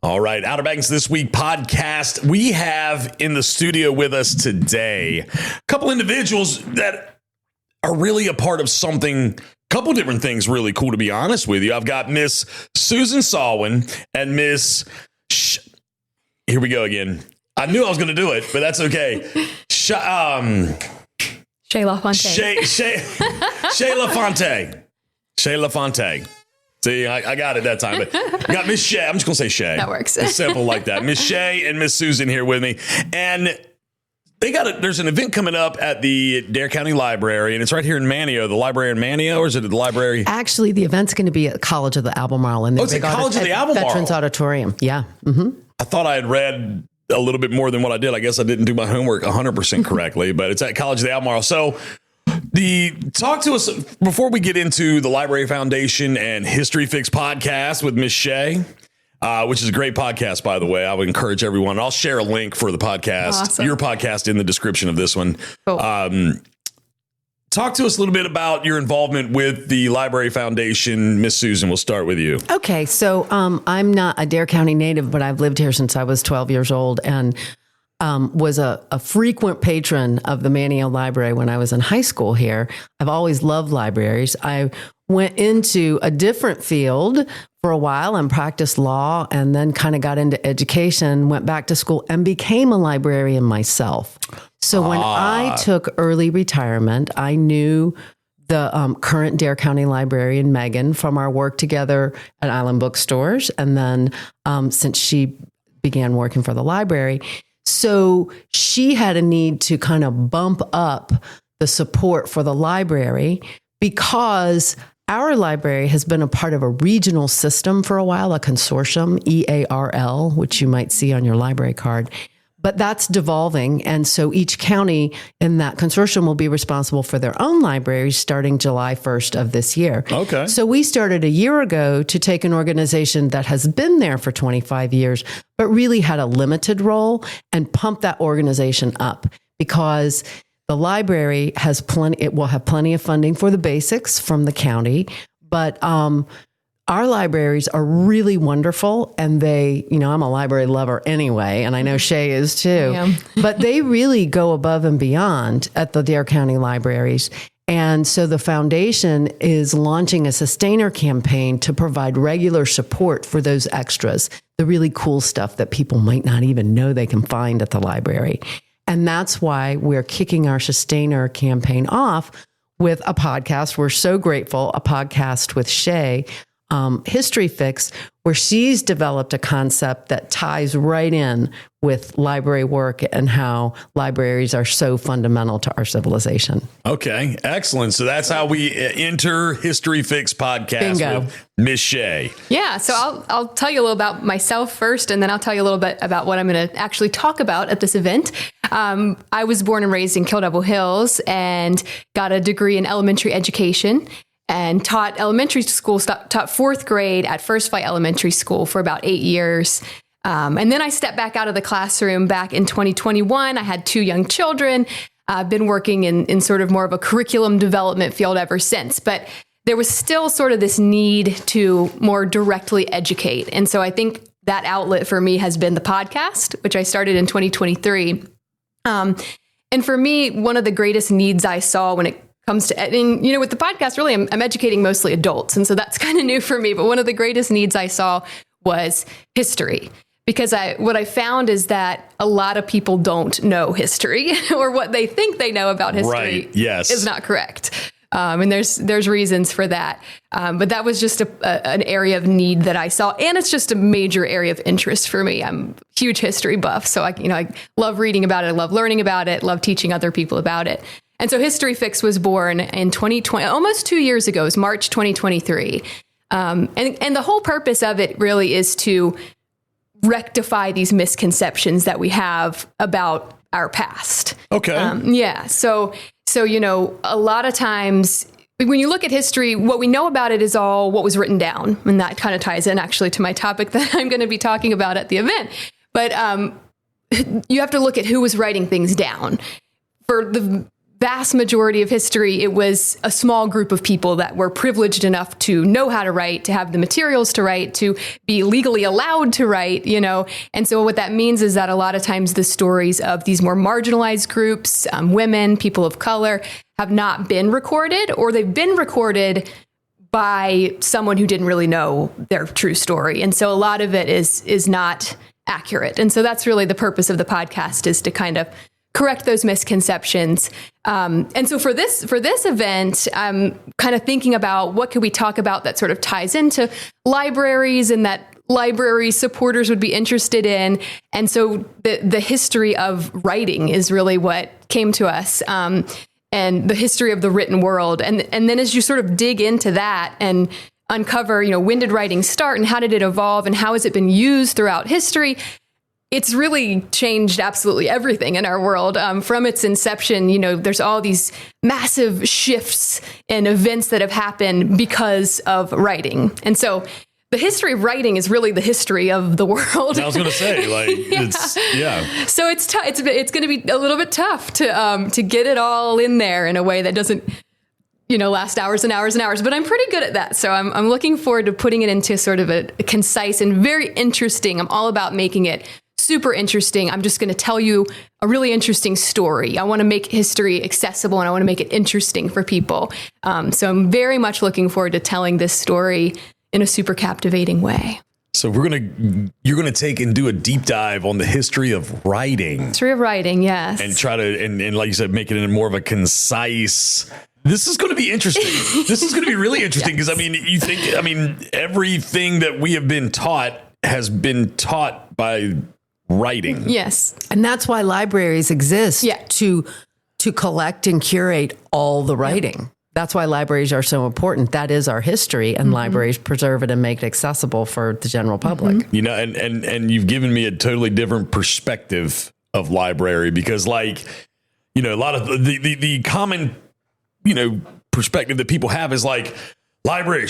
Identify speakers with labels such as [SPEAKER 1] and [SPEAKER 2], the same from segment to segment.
[SPEAKER 1] All right, Outer Banks This Week podcast. We have in the studio with us today a couple individuals that are really a part of something, a couple different things really cool, to be honest with you. I've got Miss Susan Sawin and Miss... Here we go again. I knew I was going to do it, but that's okay. Shea
[SPEAKER 2] LaFountaine.
[SPEAKER 1] Shea LaFountaine. Shea LaFountaine. See, I got it that time. But I got Miss Shea. I'm just going to say Shea.
[SPEAKER 2] That works.
[SPEAKER 1] It's simple like that. Miss Shea and Miss Susan here with me. And there's an event coming up at the Dare County Library, and it's right here in Manteo, the library in Manteo, or is it the library?
[SPEAKER 3] Actually, the event's going to be at College of the Albemarle.
[SPEAKER 1] It's at College of the Albemarle.
[SPEAKER 3] Veterans Auditorium. Yeah. Mm-hmm.
[SPEAKER 1] I thought I had read a little bit more than what I did. I guess I didn't do my homework 100% correctly, but it's at College of the Albemarle. So talk to us before we get into the Library Foundation and History Fix podcast with Miss Shea, which is a great podcast, by the way. I would encourage everyone. I'll share a link for the podcast, your podcast, in the description of this one. Cool. Talk to us a little bit about your involvement with the Library Foundation. Miss Susan, we'll start with you.
[SPEAKER 3] Okay, so I'm not a Dare County native, but I've lived here since I was 12 years old and was a frequent patron of the Manteo Library when I was in high school here. I've always loved libraries. I went into a different field for a while and practiced law, and then kind of got into education, went back to school and became a librarian myself. So when I took early retirement, I knew the current Dare County librarian, Megan, from our work together at Island Bookstores. And then since she began working for the library, so she had a need to kind of bump up the support for the library, because our library has been a part of a regional system for a while, a consortium, EARL, which you might see on your library card. But that's devolving. And so each county in that consortium will be responsible for their own libraries starting July 1st of this year.
[SPEAKER 1] Okay.
[SPEAKER 3] So we started a year ago to take an organization that has been there for 25 years, but really had a limited role, and pump that organization up, because the library has it will have plenty of funding for the basics from the county, but our libraries are really wonderful, and I'm a library lover anyway, and I know Shea is too, but they really go above and beyond at the Dare County libraries. And so the foundation is launching a sustainer campaign to provide regular support for those extras, the really cool stuff that people might not even know they can find at the library. And that's why we're kicking our sustainer campaign off with a podcast. We're so grateful, a podcast with Shea, History Fix, where she's developed a concept that ties right in with library work and how libraries are so fundamental to our civilization.
[SPEAKER 1] Okay, excellent. So that's how we enter History Fix podcast
[SPEAKER 3] Bingo.
[SPEAKER 1] With Miss Shea.
[SPEAKER 2] Yeah, so I'll tell you a little about myself first, and then I'll tell you a little bit about what I'm going to actually talk about at this event. I was born and raised in Kill Devil Hills and got a degree in elementary education, and taught elementary school, taught fourth grade at First Flight Elementary School for about 8 years. And then I stepped back out of the classroom back in 2021. I had 2 young children. I've been working in sort of more of a curriculum development field ever since. But there was still sort of this need to more directly educate. And so I think that outlet for me has been the podcast, which I started in 2023. And for me, one of the greatest needs I saw when it comes to, and with the podcast, really, I'm educating mostly adults. And so that's kind of new for me. But one of the greatest needs I saw was history, because what I found is that a lot of people don't know history, or what they think they know about history is not correct. And there's reasons for that. But that was just an area of need that I saw. And it's just a major area of interest for me. I'm a huge history buff. So I love reading about it. I love learning about it. Love teaching other people about it. And so History Fix was born in 2020, almost 2 years ago. It was March 2023. And the whole purpose of it really is to rectify these misconceptions that we have about our past.
[SPEAKER 1] Okay.
[SPEAKER 2] So a lot of times when you look at history, what we know about it is all what was written down. And that kind of ties in actually to my topic that I'm going to be talking about at the event. But you have to look at who was writing things down. For the vast majority of history, it was a small group of people that were privileged enough to know how to write, to have the materials to write, to be legally allowed to write, And so what that means is that a lot of times the stories of these more marginalized groups, women, people of color, have not been recorded, or they've been recorded by someone who didn't really know their true story. And so a lot of it is not accurate. And so that's really the purpose of the podcast, is to kind of correct those misconceptions. And so for this event, I'm kind of thinking about what could we talk about that sort of ties into libraries and that library supporters would be interested in. And so the history of writing is really what came to us, and the history of the written world. And then as you sort of dig into that and uncover, when did writing start and how did it evolve and how has it been used throughout history? It's really changed absolutely everything in our world. From its inception, there's all these massive shifts and events that have happened because of writing. And so the history of writing is really the history of the world.
[SPEAKER 1] I was going to say, it's. So
[SPEAKER 2] it's tough. It's going to be a little bit tough to get it all in there in a way that doesn't, last hours and hours and hours. But I'm pretty good at that. So I'm looking forward to putting it into sort of a concise and very interesting. I'm all about making it super interesting. I'm just going to tell you a really interesting story. I want to make history accessible and I want to make it interesting for people. So I'm very much looking forward to telling this story in a super captivating way.
[SPEAKER 1] So you're gonna take and do a deep dive on the history of writing.
[SPEAKER 2] History of writing, yes.
[SPEAKER 1] And try to, and like you said, make it in more of a concise. This is going to be interesting. This is going to be really interesting because yes. Everything that we have been taught has been taught by writing.
[SPEAKER 2] Yes.
[SPEAKER 3] And that's why libraries exist, to collect and curate all the writing. Yeah. That's why libraries are so important. That is our history, and libraries preserve it and make it accessible for the general public.
[SPEAKER 1] And you've given me a totally different perspective of library because, a lot of the common, perspective that people have is like, library,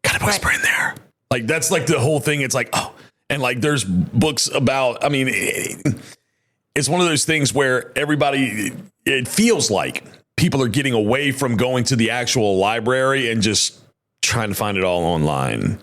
[SPEAKER 1] gotta whisper in there. Like, that's like the whole thing. It's like, oh, and like there's books about, it's one of those things where it feels like people are getting away from going to the actual library and just trying to find it all online.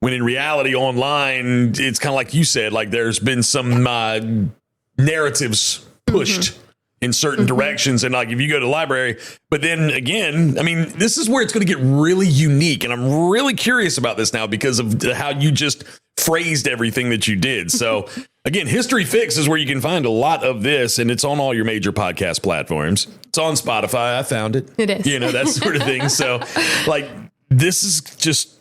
[SPEAKER 1] When in reality, online, it's kind of like you said, like there's been some narratives pushed in certain directions. And like, if you go to the library, but then again, this is where it's going to get really unique. And I'm really curious about this now because of how you just phrased everything that you did. So again, History Fix is where you can find a lot of this, and it's on all your major podcast platforms. It's on Spotify. I found it.
[SPEAKER 2] It is.
[SPEAKER 1] That sort of thing. So this is just,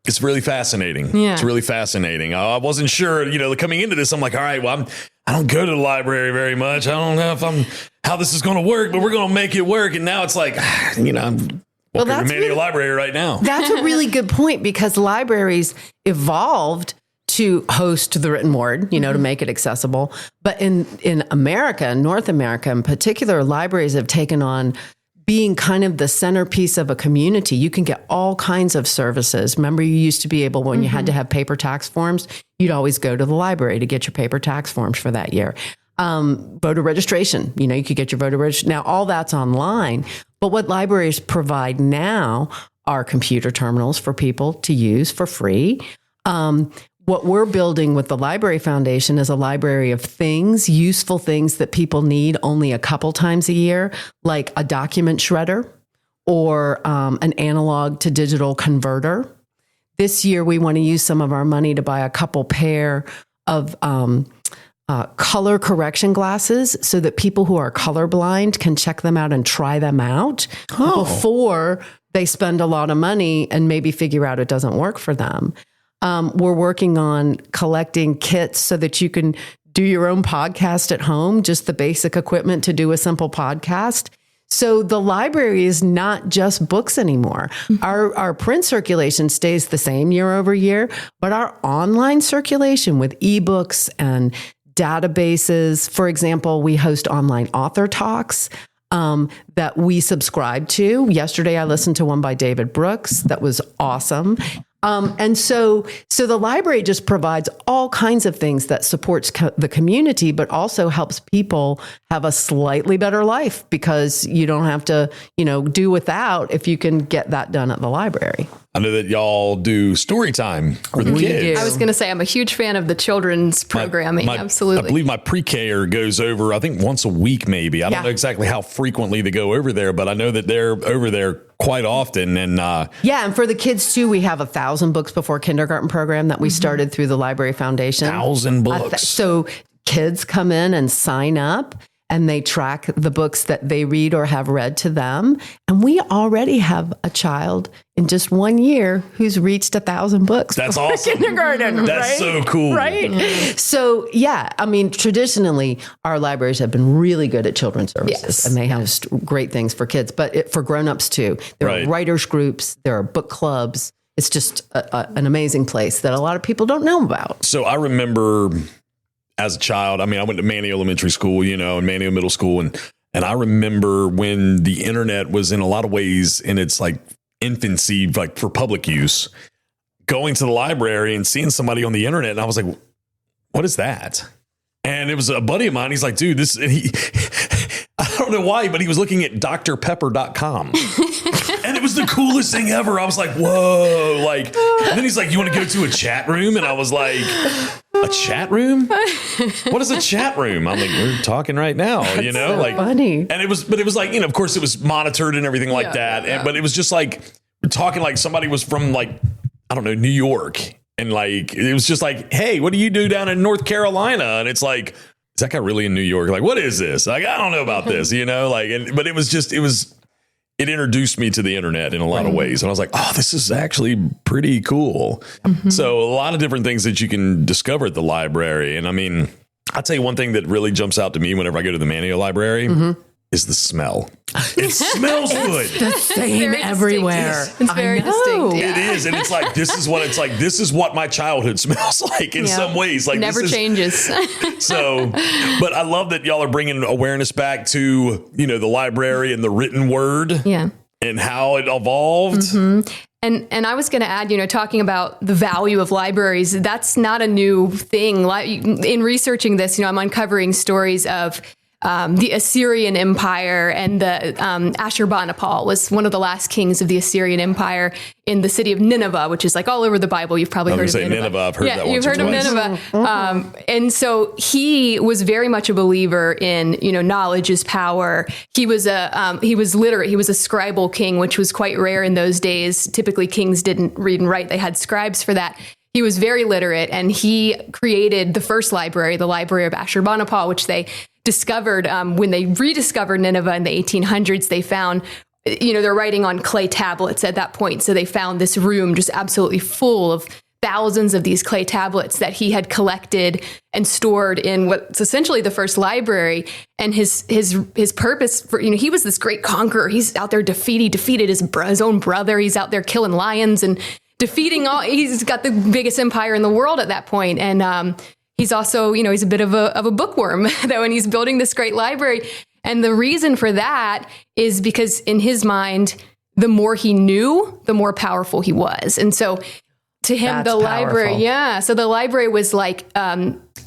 [SPEAKER 1] it's really fascinating. Yeah. It's really fascinating. I wasn't sure, coming into this, I'm like, all right, well, I don't go to the library very much. I don't know how this is going to work, but we're going to make it work. And now it's like, I'm walking to Manteo Library right now.
[SPEAKER 3] That's a really good point because libraries evolved to host the written word, to make it accessible. But in America, North America in particular, libraries have taken on being kind of the centerpiece of a community. You can get all kinds of services. Remember, you used to be able, when you had to have paper tax forms, you'd always go to the library to get your paper tax forms for that year. Voter registration, you could get your voter registration. Now, all that's online. But what libraries provide now are computer terminals for people to use for free. What we're building with the Library Foundation is a library of things, useful things that people need only a couple times a year, like a document shredder or an analog to digital converter. This year, we want to use some of our money to buy a couple pair of color correction glasses so that people who are colorblind can check them out and try them out before they spend a lot of money and maybe figure out it doesn't work for them. We're working on collecting kits so that you can do your own podcast at home, just the basic equipment to do a simple podcast. So the library is not just books anymore. Our print circulation stays the same year over year, but our online circulation with ebooks and databases, for example, we host online author talks that we subscribe to. Yesterday, I listened to one by David Brooks. That was awesome. And so the library just provides all kinds of things that supports the community, but also helps people have a slightly better life because you don't have to, do without if you can get that done at the library.
[SPEAKER 1] I know that y'all do story time for the kids.
[SPEAKER 2] I was going to say, I'm a huge fan of the children's programming. Absolutely.
[SPEAKER 1] I believe my pre-K goes over, I think once a week, maybe. I don't know exactly how frequently they go over there, but I know that they're over there quite often. And
[SPEAKER 3] and for the kids too, we have 1,000 books before kindergarten program that we started through the Library Foundation.
[SPEAKER 1] 1,000 books.
[SPEAKER 3] So kids come in and sign up, and they track the books that they read or have read to them. And we already have a child in just 1 year who's reached 1,000 books.
[SPEAKER 1] That's awesome.
[SPEAKER 3] Kindergarten.
[SPEAKER 1] That's
[SPEAKER 3] right?
[SPEAKER 1] so cool.
[SPEAKER 3] Right. So, traditionally, our libraries have been really good at children's services, and they have great things for kids, but for grownups too. There are writers groups, there are book clubs. It's just an amazing place that a lot of people don't know about.
[SPEAKER 1] So I remember as a child, I went to Manteo Elementary School, and Manteo Middle School. And I remember when the internet was in a lot of ways in its like infancy, like for public use, going to the library and seeing somebody on the internet. And I was like, what is that? And it was a buddy of mine. He's like, dude, this, and I don't know why, but he was looking at drpepper.com. And it was the coolest thing ever. I was like, whoa, and then he's like, you want to go to a chat room? And I was like, a chat room? What is a chat room? I'm like, we're talking right now,
[SPEAKER 3] funny.
[SPEAKER 1] And it was like, of course it was monitored and everything like that. Yeah. But it was just like, we're talking like somebody was from like, I don't know, New York. And like, it was just like, hey, what do you do down in North Carolina? And it's like, is that guy really in New York? Like, what is this? Like, I don't know about this, but it introduced me to the internet in a lot of ways. And I was like, oh, this is actually pretty cool. Mm-hmm. So a lot of different things that you can discover at the library. And I'll tell you one thing that really jumps out to me whenever I go to the Manteo library is the smell. It smells good.
[SPEAKER 3] The same everywhere.
[SPEAKER 2] It's very distinct.
[SPEAKER 1] Yeah. It is. And it's like, this is what it's like. This is what my childhood smells like in some ways. Like
[SPEAKER 2] never changes.
[SPEAKER 1] So, but I love that y'all are bringing awareness back to, the library and the written word and how it evolved.
[SPEAKER 2] Mm-hmm. And I was going to add, talking about the value of libraries, that's not a new thing. In researching this, I'm uncovering stories of the Assyrian Empire, and the Ashurbanipal was one of the last kings of the Assyrian Empire in the city of Nineveh, which is like all over the Bible. You've probably heard of Nineveh.
[SPEAKER 1] I've heard that one.
[SPEAKER 2] You've heard of Nineveh. And so he was very much a believer in, knowledge is power. He was literate. He was a scribal king, which was quite rare in those days. Typically, kings didn't read and write. They had scribes for that. He was very literate, and he created the first library, the Library of Ashurbanipal, which they discovered when they rediscovered Nineveh in the 1800s. They found, they're writing on clay tablets at that point. So they found this room just absolutely full of thousands of these clay tablets that he had collected and stored in what's essentially the first library. And his purpose for, he was this great conqueror. He's out there defeated his own brother. He's out there killing lions and defeating he's got the biggest empire in the world at that point. And, he's also, he's a bit of a bookworm that when he's building this great library. And the reason for that is because in his mind, the more he knew, the more powerful he was. And so to him, the library, so the library was like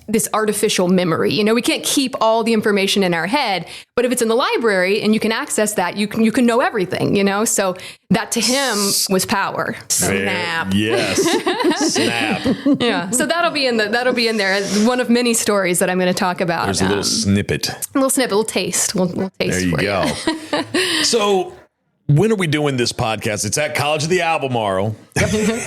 [SPEAKER 2] this artificial memory. We can't keep all the information in our head, but if it's in the library and you can access that, you can know everything, So that to him was power.
[SPEAKER 3] Snap.
[SPEAKER 1] Yes. Snap.
[SPEAKER 2] Yeah. So that'll be in there as one of many stories that I'm going to talk about.
[SPEAKER 1] There's a little snippet.
[SPEAKER 2] A little taste. We'll taste.
[SPEAKER 1] There you go. So when are we doing this podcast? It's at College of the Albemarle,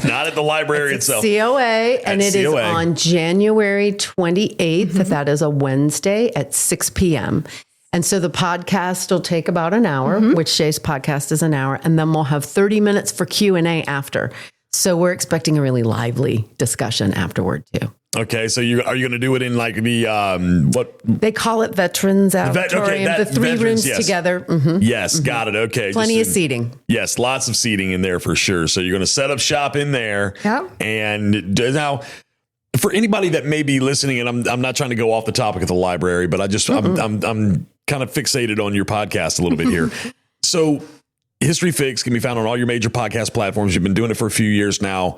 [SPEAKER 1] not at the library itself.
[SPEAKER 3] COA, and it is on January 28th. Mm-hmm. That is a Wednesday at 6 p.m. And so the podcast will take about an hour, which Shea's podcast is an hour, and then we'll have 30 minutes for Q&A after. So we're expecting a really lively discussion afterward too.
[SPEAKER 1] Okay, so are you going to do it in like the what
[SPEAKER 3] they call it, Veterans Auditorium? The three rooms together. Mm-hmm.
[SPEAKER 1] Yes, got it. Okay,
[SPEAKER 3] plenty of seating.
[SPEAKER 1] Yes, lots of seating in there for sure. So you're going to set up shop in there.
[SPEAKER 3] Yeah.
[SPEAKER 1] And now, for anybody that may be listening, and I'm not trying to go off the topic of the library, but I'm kind of fixated on your podcast a little bit here. So History Fix can be found on all your major podcast platforms. You've been doing it for a few years now.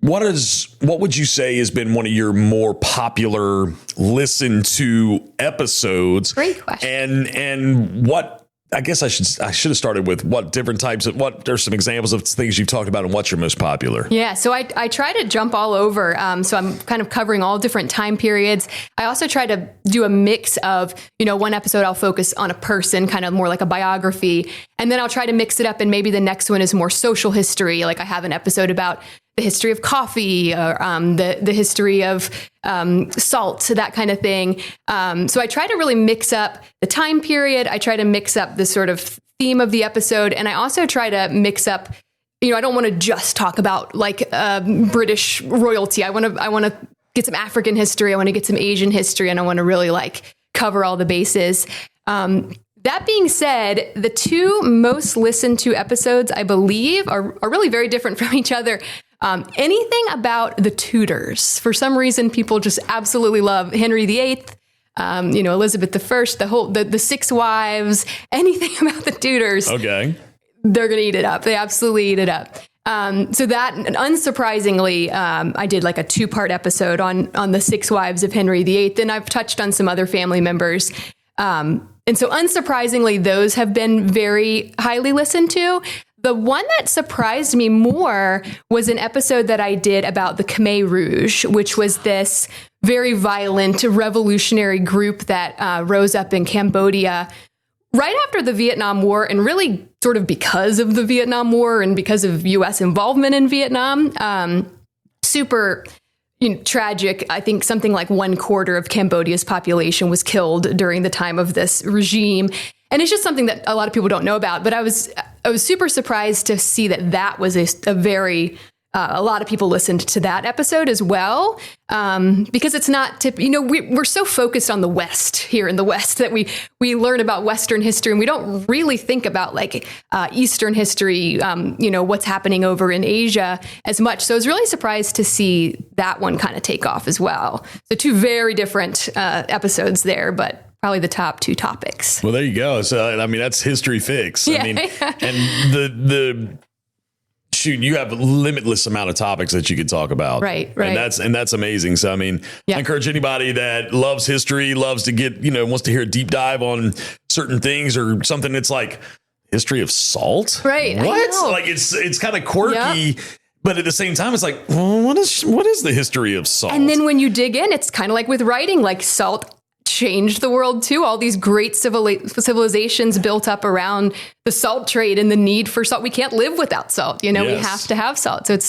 [SPEAKER 1] What would you say has been one of your more popular listened to episodes?
[SPEAKER 2] Great question.
[SPEAKER 1] And what, I guess I should have started with what different types of, what are some examples of things you've talked about and what's your most popular?
[SPEAKER 2] Yeah, so I try to jump all over. So I'm kind of covering all different time periods. I also try to do a mix of, one episode I'll focus on a person, kind of more like a biography. And then I'll try to mix it up. And maybe the next one is more social history. Like I have an episode about the history of coffee or the history of salt, that kind of thing. So I try to really mix up the time period. I try to mix up the sort of theme of the episode. And I also try to mix up, I don't want to just talk about like British royalty. I want to get some African history. I want to get some Asian history, and I want to really like cover all the bases. That being said, the two most listened to episodes, I believe, are really very different from each other. Anything about the Tudors. For some reason, people just absolutely love Henry VIII, Elizabeth I, the six wives, anything about the Tudors.
[SPEAKER 1] Okay.
[SPEAKER 2] They're going to eat it up. They absolutely eat it up. So that, unsurprisingly, I did like a 2-part episode on the six wives of Henry VIII, and I've touched on some other family members. And so unsurprisingly, those have been very highly listened to. The one that surprised me more was an episode that I did about the Khmer Rouge, which was this very violent revolutionary group that rose up in Cambodia right after the Vietnam War, and really sort of because of the Vietnam War and because of U.S. involvement in Vietnam. Super tragic. I think something like 1/4 of Cambodia's population was killed during the time of this regime. And it's just something that a lot of people don't know about. But I was super surprised to see that was a very, a lot of people listened to that episode as well. Because it's not, we're so focused on the West here in the West that we learn about Western history, and we don't really think about like Eastern history, what's happening over in Asia as much. So I was really surprised to see that one kind of take off as well. So 2 very different episodes there, but probably the top 2 topics.
[SPEAKER 1] Well, there you go. So, I mean, that's History Fix.
[SPEAKER 2] Yeah.
[SPEAKER 1] I mean, and shoot, you have a limitless amount of topics that you could talk about.
[SPEAKER 2] Right.
[SPEAKER 1] And that's amazing. So, I mean, I encourage anybody that loves history, loves to get, wants to hear a deep dive on certain things or something that's like history of salt.
[SPEAKER 2] Right.
[SPEAKER 1] What? Like it's kind of quirky. Yep. But at the same time, it's like, well, what is the history of salt?
[SPEAKER 2] And then when you dig in, it's kind of like with writing, like salt changed the world too. All these great civilizations built up around the salt trade and the need for salt. We can't live without salt. We have to have salt. So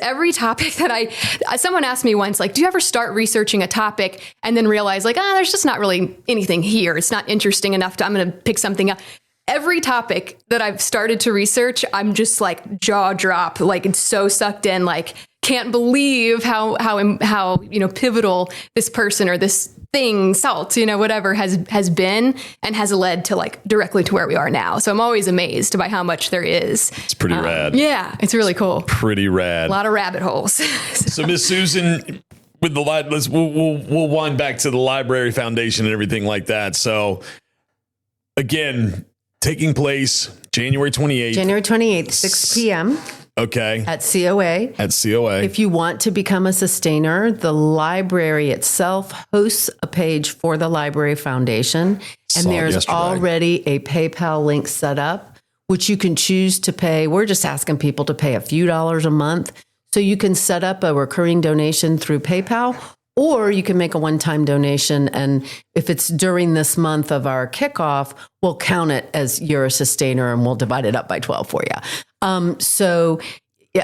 [SPEAKER 2] every topic that someone asked me once, like, do you ever start researching a topic and then realize like, there's just not really anything here. It's not interesting enough I'm going to pick something up. Every topic that I've started to research, I'm just like jaw drop, like it's so sucked in, like can't believe how pivotal this person or this thing, salt, whatever has been and has led to like directly to where we are now. So I'm always amazed by how much there is.
[SPEAKER 1] It's pretty rad.
[SPEAKER 2] Yeah, it's really cool.
[SPEAKER 1] Pretty rad.
[SPEAKER 2] A lot of rabbit holes.
[SPEAKER 1] So Miss Susan, with the we'll wind back to the Library Foundation and everything like that. So again, taking place January 28th.
[SPEAKER 3] January 28th, 6 p.m.
[SPEAKER 1] Okay.
[SPEAKER 3] At COA. If you want to become a sustainer, the library itself hosts a page for the Library Foundation. And there's already a PayPal link set up, which you can choose to pay. We're just asking people to pay a few dollars a month. So you can set up a recurring donation through PayPal, or you can make a one-time donation. And if it's during this month of our kickoff, we'll count it as you're a sustainer and we'll divide it up by 12 for you. So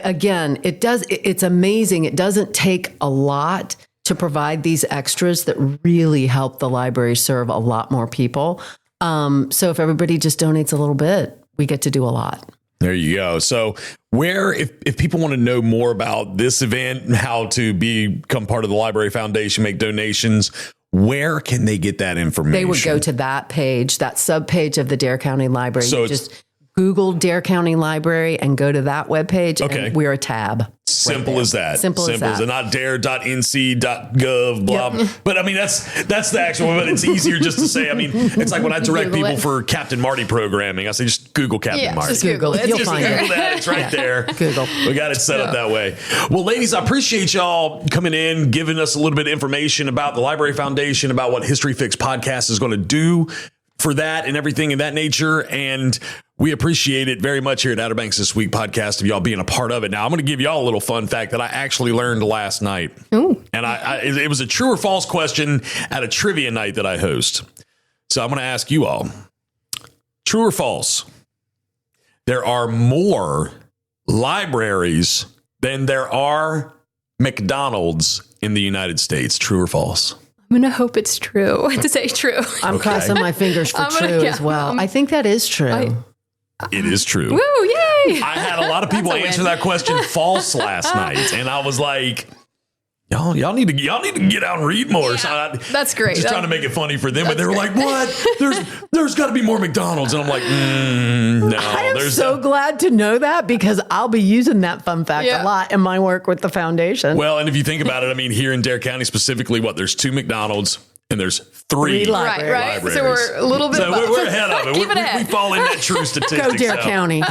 [SPEAKER 3] again, it's amazing. It doesn't take a lot to provide these extras that really help the library serve a lot more people. So if everybody just donates a little bit, we get to do a lot.
[SPEAKER 1] There you go. So if people want to know more about this event, how to become part of the Library Foundation, make donations, where can they get that information?
[SPEAKER 3] They would go to that page, that subpage of the Dare County Library.
[SPEAKER 1] So
[SPEAKER 3] you just Google Dare County Library and go to that webpage.
[SPEAKER 1] Okay.
[SPEAKER 3] And we're a tab.
[SPEAKER 1] Simple as that.
[SPEAKER 3] Simple as that.
[SPEAKER 1] Not dare.nc.gov, blah.
[SPEAKER 3] Yep.
[SPEAKER 1] But I mean, that's the actual one. But it's easier just to say. I mean, it's like when I direct
[SPEAKER 2] Google
[SPEAKER 1] people
[SPEAKER 2] it.
[SPEAKER 1] for Captain Marty programming, I say just Google Captain Marty.
[SPEAKER 2] Just Google it.
[SPEAKER 3] You'll
[SPEAKER 1] Just
[SPEAKER 3] find
[SPEAKER 1] Google
[SPEAKER 3] it.
[SPEAKER 1] that. It's right there.
[SPEAKER 3] Google.
[SPEAKER 1] We got it set up that way. Well, ladies, I appreciate y'all coming in, giving us a little bit of information about the Library Foundation, about what History Fix podcast is going to do for that and everything of that nature. And we appreciate it very much here at Outer Banks This Week podcast of y'all being a part of it. Now, I'm going to give y'all a little fun fact that I actually learned last night.
[SPEAKER 2] Ooh.
[SPEAKER 1] And it was a true or false question at a trivia night that I host. So I'm going to ask you all, true or false? There are more libraries than there are McDonald's in the United States. True or false?
[SPEAKER 2] I'm going to hope it's true to say true.
[SPEAKER 3] I'm crossing my fingers for true as well. I think that is true.
[SPEAKER 1] It is true.
[SPEAKER 2] Woo, yay.
[SPEAKER 1] I had a lot of people
[SPEAKER 2] That's a
[SPEAKER 1] answer
[SPEAKER 2] win.
[SPEAKER 1] that question false last night, and I was like, y'all need to get out and read more.
[SPEAKER 2] Yeah,
[SPEAKER 1] So
[SPEAKER 2] that's great.
[SPEAKER 1] Just trying to make it funny for them, but they were like, "What? There's got to be more McDonald's," and I'm like, "No."
[SPEAKER 3] I am
[SPEAKER 1] there's
[SPEAKER 3] so glad to know that because I'll be using that fun fact
[SPEAKER 2] Yeah.
[SPEAKER 3] a lot in my work with the foundation.
[SPEAKER 1] Well, and if you think about it, I mean, here in Dare County specifically, there's 2 McDonald's and there's 3
[SPEAKER 3] Three
[SPEAKER 2] Right, right.
[SPEAKER 1] libraries.
[SPEAKER 2] So we're a little bit
[SPEAKER 1] So
[SPEAKER 2] above.
[SPEAKER 1] we're ahead of it.
[SPEAKER 2] Keep it
[SPEAKER 1] We
[SPEAKER 2] ahead.
[SPEAKER 1] fall in that true statistic.
[SPEAKER 3] Go Dare
[SPEAKER 1] so.
[SPEAKER 3] County.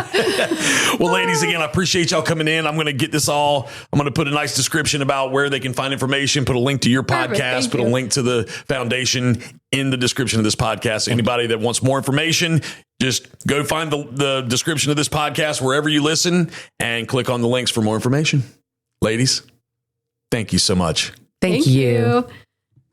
[SPEAKER 1] Well, ladies, again, I appreciate y'all coming in. I'm going to get this all. I'm going to put a nice description about where they can find information, put a link to your
[SPEAKER 2] Perfect,
[SPEAKER 1] podcast,
[SPEAKER 2] thank
[SPEAKER 1] put a
[SPEAKER 2] you.
[SPEAKER 1] link to the foundation in the description of this podcast. Anybody that wants more information, just go find the description of this podcast wherever you listen and click on the links for more information. Ladies, thank you so much.
[SPEAKER 3] Thank you.